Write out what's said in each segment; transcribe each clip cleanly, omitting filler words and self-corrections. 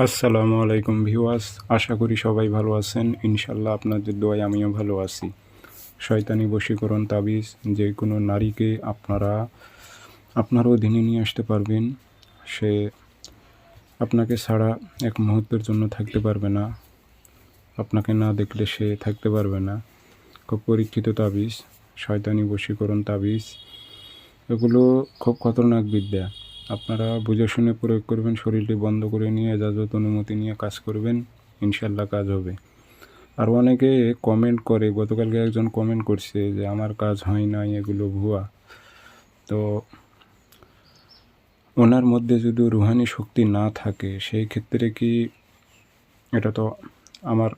আসসালামু আলাইকুম ভিউয়ার্স, আশা করি সবাই ভালো আছেন। ইনশাল্লাহ আপনাদের দোয়ায় আমিও ভালো আছি। শয়তানি বশীকরণ তাবিজ যে কোনো নারীকে আপনার অধীনে নিয়ে আসতে পারবেন। সে আপনাকে ছাড়া এক মুহূর্তের জন্য থাকতে পারবে না। আপনাকে না দেখলে সে থাকতে পারবে না। খুব পরীক্ষিত তাবিজ, শয়তানি বশীকরণ তাবিজ। এগুলো খুব খতরনাক বিদ্যা। আপনারা বুঝে শুনে প্রয়োগ করবেন, শরীরটি বন্ধ করে নিয়ে এজাজত অনুমতি নিয়ে কাজ করবেন, ইনশাল্লাহ কাজ হবে। আর অনেকে কমেন্ট করে, গতকালকে একজন কমেন্ট করছে যে আমার কাজ হয় নাই, এগুলো ভুয়া। তো ওনার মধ্যে যদি রুহানি শক্তি না থাকে সেই ক্ষেত্রে কি এটা তো আমার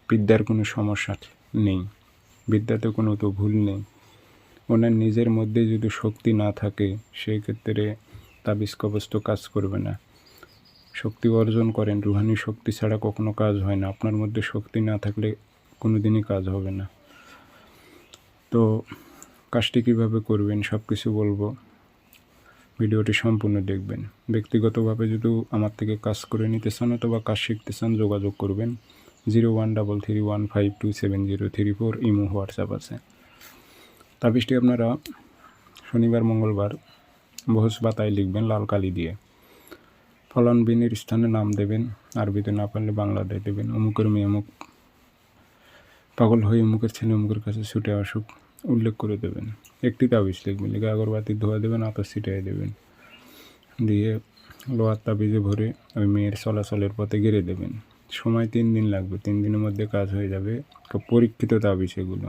বিদ্যার কোনো সমস্যা নেই, বিদ্যাতে কোনো তো ভুল নেই। ওনার নিজের মধ্যে যদি শক্তি না থাকে সেই ক্ষেত্রে তাবিজ কবজ তো কাজ করবে না। শক্তি অর্জন করেন, রুহানি শক্তি ছাড়া কখনো কাজ হয় না। আপনার মধ্যে শক্তি না থাকলে কোনো দিনই কাজ হবে না। তো কাজটি কীভাবে করবেন সব কিছু বলবো, ভিডিওটি সম্পূর্ণ দেখবেন। ব্যক্তিগতভাবে যদি আমার থেকে কাজ করে নিতে চান অথবা কাজ শিখতে চান যোগাযোগ করবেন। 0133152703 ইমো হোয়াটসঅ্যাপ আছে। তাবিজটি আপনারা শনিবার মঙ্গলবার বহস বাতায় লিখবেন লাল কালি দিয়ে। ফলন বিনের স্থানে নাম দেবেন, আরবিতে না পারলে বাংলাতে দেবেন। অমুকের মেয়ে অমুক পাগল হয়ে অমুকের ছেলে অমুকের কাছে ছুটে আসুক উল্লেখ করে দেবেন। একটি তাবিজ লিখবেন, লিখে আগরবাতি ধোয়া দেবেন, আতর ছিটিয়ে দেবেন, দিয়ে লোহার তাবিজে ভরে ওই মেয়ের চলাচলের পথে গেড়ে দেবেন। সময় 3 দিন লাগবে, 3 দিনের মধ্যে কাজ হয়ে যাবে। খুব পরীক্ষিত তাবিজ এগুলো।